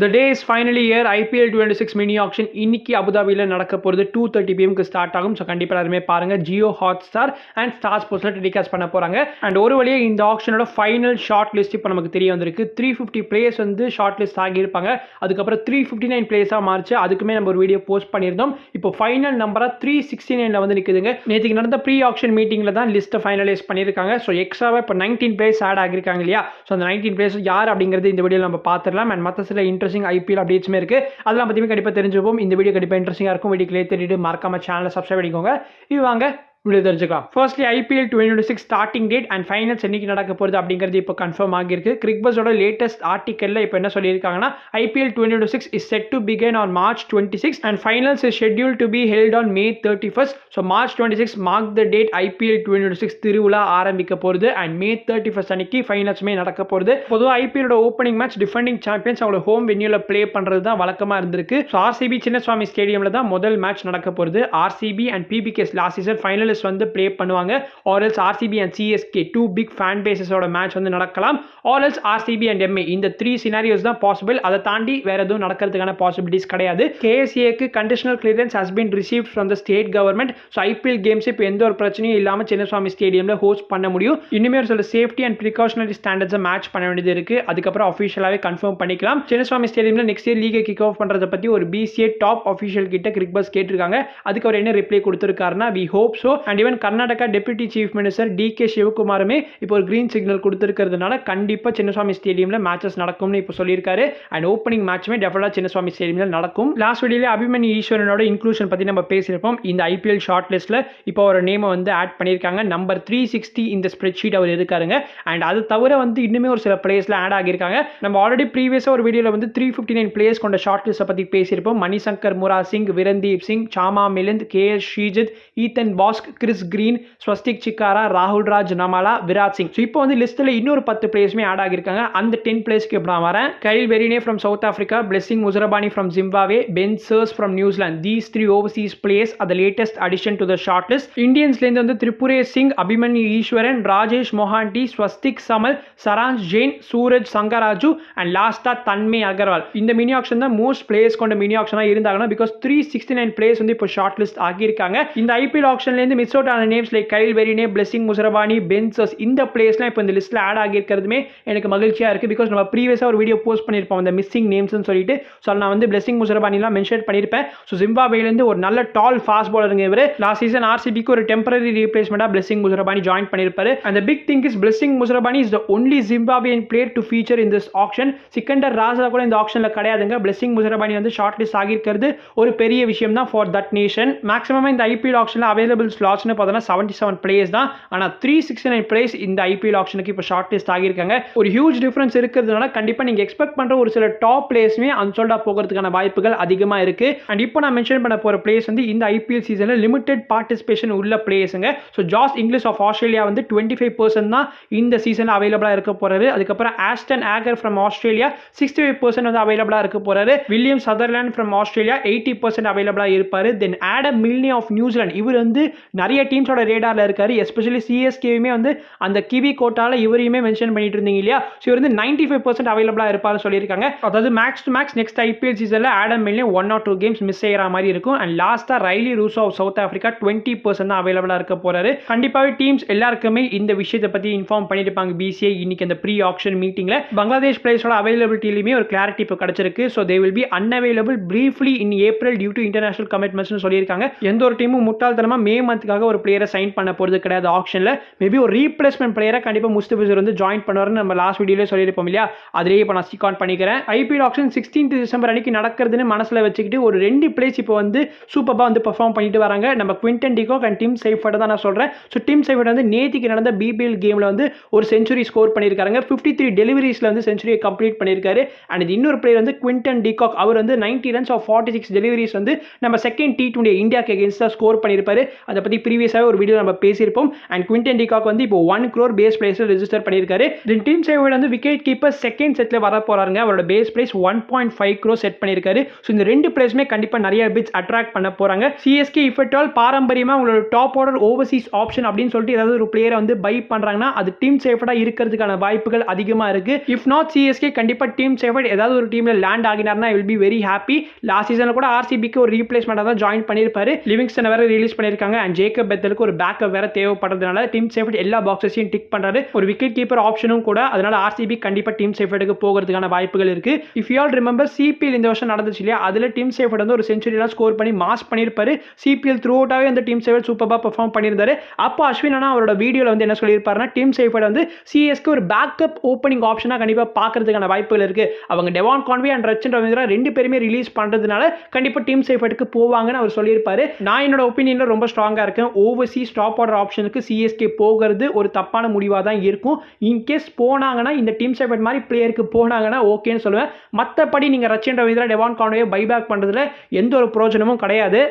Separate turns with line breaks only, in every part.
The day is finally here. IPL 26 mini auction இன்னைக்கு அபுதாபியில் நடக்க போகிறது 2:30 PM ஸ்டார்ட் ஆகும். ஸோ கண்டிப்பாக எல்லாருமே பாருங்க. ஜியோ ஹாட்ஸ்டார் அண்ட் ஸ்டார் ஸ்போர்ட்ஸில் டெலிகாஸ்ட் பண்ண போகிறாங்க. அண்ட் ஒரு வழியாக இந்த ஆக்ஷனோட ஃபைனல் ஷார்ட் லிஸ்ட் இப்போ நமக்கு தெரிய வந்திருக்கு. 350 பிளேயர்ஸ் வந்து ஷார்ட் லிஸ்ட் ஆகியிருப்பாங்க. அதுக்கப்புறம் 359 பிளேயர்ஸாக மாறிச்சு. அதுக்குமே நம்ம ஒரு வீடியோ போஸ்ட் பண்ணியிருந்தோம். இப்போ ஃபைனல் நம்பராக 369 வந்து நிற்குதுங்க. நேற்றுக்கு நடந்த ப்ரீ ஆக்ஷன் மீட்டிங்கில் தான் லிஸ்ட்டை ஃபைனலைஸ் பண்ணியிருக்காங்க. ஸோ எக்ஸ்ட்ராவாக இப்போ 19 பிளேயர்ஸ் ஆட் ஆகியிருக்காங்க இல்லையா? ஸோ அந்த 19 பிளேயர்ஸ் யார் அப்படிங்கிறது இந்த வீடியோவில் நம்ம பார்த்துடலாம். அண்ட் மற்ற சில இன்ட்ரெஸ்டிங் IPL அப்டேட்ஸ்மே இருக்கு. அதெல்லாம் பத்தியுமே கண்டிப்பா தெரிஞ்சுப்போம். இந்த வீடியோ கண்டிப்பா இன்ட்ரெஸ்டிங்கா இருக்கும். வீடியோ கிளியர் தெரியுது. மறக்காம சேனலை சப்ஸ்கிரைப் பண்ணிக்கோங்க. இது வாங்க வீடியோ தெரிஞ்சுக்கலாம். Firstly IPL 2026 starting date and finals என்னைக்கு நடக்க போகிறது அப்படிங்கிறது இப்போ கன்ஃபார்ம் ஆகியிருக்கு. கிரிக்பஸோட லேட்டஸ்ட் ஆர்டிக்கலில் இப்போ என்ன சொல்லியிருக்காங்கன்னா IPL 2026 is set to begin on March 26 and finals is scheduled to be held on May 31st. So March 26 mark the date IPL 2026 திருவிழா ஆரம்பிக்க போகிறது அண்ட் May 31st அன்னைக்கு ஃபைனல்ஸுமே நடக்க போகிறது. பொதுவாக IPLோட ஓப்பனிங் மேட்ச் டிஃபெண்டிங் சாம்பியன்ஸ் அவங்களோட ஹோம் வென்யூவில் ப்ளே பண்ணுறது தான் வழக்கமாக இருந்திருக்கு. ஸோ RCB சின்னசுவாமி ஸ்டேடியமில் தான் முதல் மேட்ச் நடக்க போகிறது. RCB and PBK's last season final வந்து ப்ளே பண்ணுவாங்க. Or else RCB and CSK two big fan பேசஸோட மேட்ச் வந்து நடக்கலாம். Or else RCB and MA இந்த 3 சினாரியோஸ் தான் பாசிபிள். அதை தாண்டி வேற எதுவும் நடக்கிறதுக்கான பாசிபிலிட்டிஸ் கிடையாது. KSAக்கு conditional clearance has been received from the state government. So IPL games இப்போ எந்த ஒரு பிரச்சனையும் இல்லாமல் சின்னசுவாமி ஸ்டேடியமில் ஹோஸ்ட் பண்ண முடியும். இனிமே ஒரு சில சேஃப்டி அண்ட் ப்ரிகாஷனரி ஸ்டாண்டர்ட்ஸை மேட்ச் பண்ண வேண்டியது இருக்கு. அதுக்கப்புறம் அஃபிஷியலாகவே கன்ஃபார்ம் பண்ணிக்கலாம். சின்னசுவாமி ஸ்டேடியமில் நெக்ஸ்ட் இயர் லீகை கிக் ஆஃப் பண்ணுறதை பற்றி ஒரு BCA டாப் அஃபிஷியல் கிட்ட கிரிக்பஸ் கேட்டிருக்காங்க. அதுக்கு அவர் என்ன ரிப்ளை கொடுத்துருக்காருன்னா we hope so. And even Karnataka deputy chief minister DK சிவகுமாருமே இப்போ ஒரு கிரீன் சிக்னல் கொடுத்துருக்கிறதுனால கண்டிப்பாக சின்னசுவாமி ஸ்டேடியமில் மேட்சஸ் நடக்கும்னு இப்போ சொல்லியிருக்காரு. அண்ட் ஓப்பனிங் மேட்சுமே டெஃபினட்டாக சின்னசுவாமி ஸ்டேடியமில் நடக்கும். லாஸ்ட் வீடியோவில் அபிமன்யு ஈஸ்வரனோட இன்க்ளூஷன் பற்றி நம்ம பேசியிருப்போம். இந்த IPL ஷார்ட் லிஸ்ட்டில் இப்போ ஒரு நேமை வந்து ஆட் பண்ணியிருக்காங்க. நம்பர் 360 இந்த ஸ்ப்ரெட் ஷீட் அவர் இருக்காருங்க. அண்ட் அது தவிர வந்து இன்னுமே ஒரு சில பிளேயர்ஸ்ல ஆட் ஆகியிருக்காங்க. நம்ம ஆல்ரெடி ப்ரீவியஸாக ஒரு வீடியோவில் வந்து 359 பிளேயர்ஸ் கொண்ட ஷார்ட் லிஸ்ட்டை பற்றி பேசியிருப்போம். Manishankar Mura Singh, Virandeep Singh, Sama Milind, KS Sreejith, Ethan Bosch, Chris Green, Swastik Chikara, ராகுல் ராஜ் நமாலா, விராட் சிங். ஸோ இப்போ வந்து லிஸ்ட்டில் இன்னொரு 10 பிளேயர்ஸுமே ஆட் ஆகியிருக்காங்க. அந்த 10 பிளேயர்ஸ்க்கு இப்போ நான் வரேன். Kyle Verreynne from South Africa, Blessing Muzarabani from Zimbabwe, Ben Sears from New Zealand. These 3 overseas players are the latest addition to the short list. இந்தியன்ஸ்லேருந்து வந்து திரிபுரேஷ் சிங், அபிமன்யு ஈஸ்வரன், ராஜேஷ் மொஹாண்டி, ஸ்வஸ்திக் சமல், சராஞ்ச் ஜெயின், சூரஜ் சங்கராஜு அண்ட் லாஸ்டா தன்மே அகர்வால். இந்த மினி ஆக்ஷன் தான் மோஸ்ட் பிளேயர்ஸ் கொண்ட மினி ஆக்ஷனாக இருந்தாங்கன்னா பிகாஸ் 369 பிளேயர்ஸ் வந்து இப்போ ஷார்ட் லிஸ்ட் ஆகியிருக்காங்க. இந்த IPL ஆக்ஷன்லேருந்து மிஸ் அவுட் ஆன names like Kyle Verreynne, Blessing Muzarabani, Ben Sears இந்த பிளேயர்ஸ்லாம் இப்போ இந்த லிஸ்ட்டில் ஆட் ஆகியிருக்கிறதுமே எனக்கு மகிழ்ச்சியாக இருக்குது. பிகாஸ் நம்ம ப்ரீவியஸாக ஒரு வீடியோ போஸ்ட் பண்ணியிருப்போம் அந்த மிஸ்ஸிங் நேம்ஸ்னு சொல்லிட்டு. ஸோ நான் வந்து பிளெஸிங் முசரபானிலாம் மென்ஷன் பண்ணியிருப்பேன். ஸோ ஜிம்பாப்வேலேருந்து ஒரு நல்ல டால் ஃபாஸ்ட் பாலருங்க இவர். லாஸ்ட் சீசன் RCBக்கு ஒரு டெம்பரரி ரீப்ளேஸ்மெண்ட்டாக பிளெஸிங் முசரபானி ஜாயின் பண்ணியிருப்பாரு. அந்த big thing is Blessing Muzarabani is the only Zimbabwean player to feature in this auction. Sikandar Raza கூட இந்த ஆக்ஷனில் கிடையாதுங்க. பிளெஸிங் முசரபானி வந்து ஷார்ட் லிஸ்ட் ஆகியிருக்கிறது ஒரு பெரிய விஷயம் தான் ஃபார் தட் நேஷன். மேக்ஸிமம் இந்த IPL ஆக்ஷனில் அவைலபிள் ஸ்லாட்ஸ்னு பார்த்தோன்னா 77 பிளேயர்ஸ் தான். ஆனால் 369 பிளேயர்ஸ் இந்த IPL ஆக்ஷனுக்கு இப்போ ஷார்ட் லிஸ்ட் ஆகியிருக்காங்க. ஒரு ஹியூஜ் டிஃபரன்ஸ் இருக்கிறதுனால கண்டிப்பாக நீங்கள் எக்ஸ்பெக்ட் பண்ணுற ஒரு சில டாப் பிளேயர்ஸுமே அன்சோல்டா போகிறதுக்கான வாய்ப்புகள் அதிகமாக இருக்கு. அண்ட் இப்போ நான் மென்ஷன் பண்ண போகிற பிளேயர்ஸ் வந்து இந்த IPL சீசனில் லிமிடெட் பார்ட்டிசிபேஷன் உள்ள பிளேயர்ஸுங்க. So Josh Inglis of Australia வந்து 25% தான் இந்த சீசனில் அவைலபிளாக இருக்க போறாரு. அதுக்கப்புறம் ஆஸ்டன் ஆகர் ஃப்ரம் ஆஸ்திரேலியா 65% வந்து அவைலபிளாக இருக்க போறாரு. வில்லியம் சதர்லேண்ட் ஃப்ரம் ஆஸ்திரேலியா 80% அவைலபிளாக இருப்பாரு. தென் ஆடம் மில்னே ஆஃப் நியூசிலாந்து இவர் வந்து நிறைய டீம்ஸோட ரேடாரில் இருக்காரு. எஸ்பெஷலி CSKயுமே வந்து அந்த கிவி கோட்டால இவரையுமே மென்ஷன் பண்ணிட்டு இருந்தீங்க இல்லையா? ஸோ இவர் வந்து 95% அவைலபிளாக இருப்பார் சொல்லியிருக்காங்க. அதாவது max to max next IPL சீசனில் Adam Milne 1 or 2 games miss செய்கிற மாதிரி இருக்கும். அண்ட் லாஸ்ட்டாக Rilee Rossouw of South Africa 20% தான் அவைலபிளாக இருக்க போறாரு. கண்டிப்பாகவே டீம்ஸ் எல்லாருக்குமே இந்த விஷயத்தை பற்றி இன்ஃபார்ம் பண்ணியிருப்பாங்க BCA இன்னைக்கு அந்த ப்ரீ ஆக்ஷன் மீட்டிங்கில். பங்களாதேஷ் பிளேயர்ஸோட அவைலபிலிட்டிலையுமே ஒரு கிளாரிட்டி இப்போ கிடைச்சிருக்கு. So they will be unavailable briefly in April due to international கமிட்மெண்ட்ஸ்னு சொல்லியிருக்காங்க. எந்த ஒரு டீமும் முட்டாள்தனமாக மே மந்த்துக்காக ஒரு பிளேயரை சைன் பண்ண போகிறது கிடையாது ஆக்ஷனில். மேபி ஒரு ரீப்ளேஸ்மெண்ட் பிளேயரை கண்டிப்பாக முஸ்தபிசர் வந்து ஜாயின் பண்ணுவார்னு நம்ம லாஸ்ட் வீடியோவில் சொல்லியிருப்போம் இல்லையா? அதிலேயே இப்போ நான் ஸ்டிக் ஆன் பண்ணிக்கிறேன். IPL ஆக்ஷன் 16th டிசம்பர் அன்னைக்கு நடக்கிறதுன்னு மனசில் வச்சுக்கிட்டு ஒரு 2 பிளேஸ் இப்போ வந்து சூப்பராக வந்து பெர்ஃபார்ம் பண்ணிட்டு வராங்க. நம்ம Quinton de Kock and dim Seifert தான் நான் சொல்கிறேன். ஸோ டிம் சைஃபர்ட் வந்து நேற்றுக்கு நடந்த BPL கேமில் வந்து ஒரு செஞ்சுரி ஸ்கோர் பண்ணியிருக்காங்க. 53 டெலிவரிஸில் வந்து செஞ்சுரியை கம்ப்ளீட் பண்ணியிருக்காரு. அண்ட் இது இன்னொரு பிளேயர் வந்து குவிண்டன் டிகாக் அவர் வந்து 90 ரன்ஸ் ஆஃப் 46 டெலிவரிஸ் வந்து நம்ம செகண்ட் T20 இந்தியாவுக்கு எகென்ஸ்டாக ஸ்கோர் பண்ணியிருப்பாரு. அதை பற்றி ப்ரீவியஸாக ஒரு வீடியோ நம்ம பேசியிருப்போம். அண்ட் குவிண்டன் டிகாக் வந்து இப்போ 1 crore பேஸ் பிரைஸில் ரெஜிஸ்டர் பண்ணியிருக்காரு. தென் டீம் சேஃபர்ட் வந்து விக்கெட் கீப்பர் செகண்ட் செட்டில் வர போறாருங்க. அவரோட பேஸ் பிரைஸ் 1.5 crore செட் பண்ணியிருக்காரு. ஸோ இந்த ரெண்டு பிளேஸுமே கண்டிப்பாக நிறைய பிட்ஸ் அட்ராக்ட் பண்ண போறாங்க. சிஎஸ்கே இஃப் அட் ஆல் பாரம்பரியமாக உங்களோட டாப் ஆர்டர் ஓவர்சீஸ் ஆப்ஷன் அப்படின்னு சொல்லிட்டு ஏதாவது ஒரு பிளேயரை வந்து பை பண்றாங்கன்னா அது டீம் சேஃபர்டாக இருக்கிறதுக்கான வாய்ப்புகள் அதிகமாக இருக்கு. இஃப் நாட் சிஎஸ்கே கண்டிப்பாக டீம் சேஃபர்ட் ஏதாவது ஒரு டீம்ல லேண்ட் ஆகினார்னா I will be very happy. Last சீசனில் கூட ஆர்சிபிக்கு ஒரு ரீப்ளேஸ்மெண்ட் தான் ஜாயின் பண்ணியிருப்பாரு. லிவிங்ஸ்டன் வேற ரிலீஸ் பண்ணியிருக்காங்க. அண்ட் ஜேக்கப் பெத்தலுக்கு ஒரு பேக்கப் வேற தேவைப்படுறதுனால டீம் சேஃபர்ட் எல்லா பாக்ஸஸையும் டிக் பண்றாரு. ஒரு விக்கெட் கீப்பர் ஆப்ஷனும் கூட. அதனால ஆர்சிபி கண்டிப்பா டீம் சேஃபர்டுக்கு போகிறதுக்கான வாய்ப்புகள் இருக்கு. If you all remember CPL இந்த வருஷம் நடந்துச்சு இல்லையா, அதுல டீம் சேஃபர்ட் வந்து ஒரு செஞ்சுரி எல்லாம் ஸ்கோர் பண்ணி மாஸ் பண்ணியிருப்பாரு. சிபிஎல் த்ரூ அவுட்டாவே அந்த டீம் சேஃபர்ட் சூப்பரா பெர்ஃபார்ம் பண்ணியிருந்தாரு. அப்போ அஸ்வின் அண்ணா அவரோட வீடியோல வந்து என்ன சொல்லியிருப்பாருன்னா, டீம் சேஃபர்ட் வந்து சிஎஸ்க்கு ஒரு பேக்கப் ஓப்பனிங் ஆப்ஷனா கண்டிப்பா பார்க்கறதுக்கான வாய்ப்புகள் இருக்கு. அவங்க Devon Conway and Rachin Ravindra ரெண்டு பேருமே ரிலீஸ் பண்றதுனால கண்டிப்பா டீம் சேஃபர்டுக்கு போவாங்கன்னு அவர் சொல்லியிருப்பாரு. நான் என்னோட ஒப்பீனியன்ல ரொம்ப ஸ்ட்ராங்கா இருக்கேன். ஓவர்சீஸ் டாப் ஆர்டர் ஆப்ஷனுக்கு சிஎஸ்கே போகிறது ஒரு தப்பான முடிவாக தான் இருக்கும். இன்கேஸ் போனாங்கன்னா இந்த டீம் சேஃபர்ட் மாதிரி பிளேயருக்கு போனாங்கன்னா ஓகேன்னு சொல்லுவேன். மற்றபடி நீங்க Rachin Ravindra Devon Conway buyback பண்றதுல எந்த ஒரு பிரயோஜனமும் கிடையாது.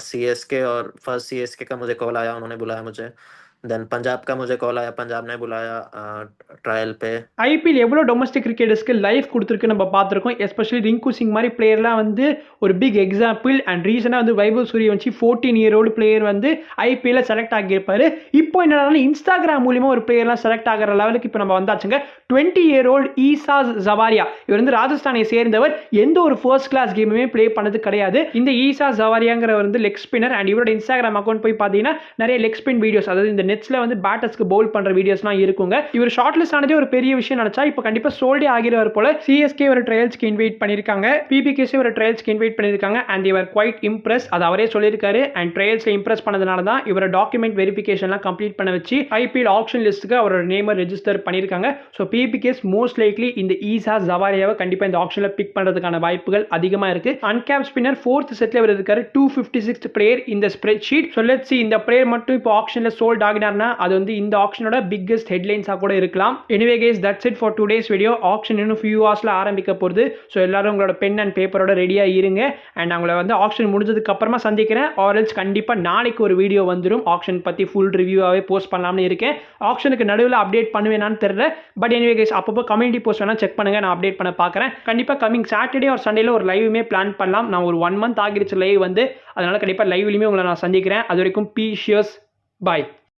सीएसके और फर्स्ट सीएसके का मुझे कॉल आया, उन्होंने बुलाया मुझे. देन पंजाब का मुझे कॉल आया, पंजाब ने बुलाया ट्रायल पे.
ஐபிஎல் எவ்வளோ டொமஸ்டிக் கிரிக்கெட்டர்ஸ்க்கு லைஃப் கொடுத்துருக்கு நம்ம பார்த்துருக்கோம். எஸ்பெஷலி ரிங்கு சிங் மாதிரி பிளேயர்லாம் வந்து ஒரு பிக் எக்ஸாம்பிள். அண்ட் ரீசனாக வந்து வைபவ் சூரியவன்சி 14-year-old பிளேயர் வந்து ஐபிஎல்ல செலக்ட் ஆகியிருப்பாரு. இப்போ என்னன்னா இன்ஸ்டாகிராம் மூலியமா ஒரு பிளேயர்லாம் செலக்ட் ஆகிற லெவலுக்கு இப்போ நம்ம வந்தாச்சுங்க. 20-year-old ஈசாஸ் ஜவாரியா, இவர் வந்து ராஜஸ்தானை சேர்ந்தவர். எந்த ஒரு ஃபர்ஸ்ட் கிளாஸ் கேமுமே பிளே பண்ணது கிடையாது. இந்த ஈசாஸ் ஜவாரியாங்கிறவர் வந்து லெக் ஸ்பின்னர். அண்ட் இவரோட இன்ஸ்டாகிராம் அக்கௌண்ட் போய் பார்த்தீங்கன்னா நிறைய லெக் ஸ்பின் வீடியோஸ், அதாவது இந்த நெட்ஸ்ல வந்து பேட்டர்ஸ்க்கு பவுல் பண்ற வீடியோஸ்லாம் இருக்குங்க. இவர் ஷார்ட் லிஸ்ட் ஆனதே ஒரு பெரிய விஷயம் நினைச்சா இப்போ கண்டிப்பா சோல்டே ஆகிறவர் போல. சிஎஸ்கே ஒரு ட்ரையல்ஸ்க்கு இன்வைட் பண்ணிருக்காங்க, பிபிகேசி ஒரு ட்ரையல்ஸ்க்கு இன்வைட் பண்ணிருக்காங்க. அண்ட் இவர் குவைட் இம்ப்ரெஸ், அது அவரே சொல்லியிருக்காரு. அண்ட் ட்ரையல்ஸ்ல இம்ப்ரெஸ் பண்ணதுனால தான் இவர டாக்குமெண்ட் வெரிஃபிகேஷன்லாம் கம்ப்ளீட் பண்ண வச்சு ஐபிஎல் ஆப்ஷன் லிஸ்ட்டுக்கு அவரோட நேமை ரெஜிஸ்டர் பண்ணிருக்காங்க. ஸோ பிபிகேஸ் மோஸ்ட் லைக்லி இந்த ஈசாஸ் ஜவாரியாவை கண்டிப்பா இந்த ஆப்ஷன்ல பிக் பண்றதுக்கான வாய்ப்புகள் அதிகமா இருக்கு. அன்கேப் ஸ்பின்னர் 4th செட்ல இவர் இருக்காரு. 256th பிளேயர் இந்த spread sheet. So let's see இந்த பிளேயர் மட்டும் இப்போ ஆப்ஷன்ல சோல்ட் ஆகினார்னா அது வந்து இந்த ஆப்ஷனோட பிக்கெஸ்ட் ஹெட்லைன்ஸா கூட இருக்கலாம். Anyway guys, that's it for today's video. Option இன்னும் ஃபியூ ஹவர்ஸ்ல ஆரம்பிக்க போகுது. ஸோ எல்லாரும் உங்களோட பென் அண்ட் பேப்பரோட ரெடியா இருங்க. அண்ட் அவங்கள வந்து ஆப்ஷன் முடிஞ்சதுக்கு அப்புறமா சந்திக்கிறேன். ஆர்எல்ஸ் கண்டிப்பா நாளைக்கு ஒரு வீடியோ வந்துடும். ஆப்ஷன் பத்தி ஃபுல் ரிவ்யூவாவே போஸ்ட் பண்ணலாம்னு இருக்கேன். ஆப்ஷனுக்கு நடுவில் அப்டேட் பண்ணுவேனான்னு தெரியல. பட் எனிவே கைஸ், அப்பப்போ கம்யூனிட்டி போஸ்ட் வேணா செக் பண்ணுங்க, நான் அப்டேட் பண்ண பார்க்குறேன். கண்டிப்பா கமிங் சாட்டர்டே ஒரு சண்டேல ஒரு லைவுமே பிளான் பண்ணலாம். நான் ஒரு 1 month ஆகிடுச்சு லைவ் வந்து, அதனால கண்டிப்பா லைவ்லையுமே உங்களை நான் சந்திக்கிறேன். அது வரைக்கும் பீஷியஸ், பாய்.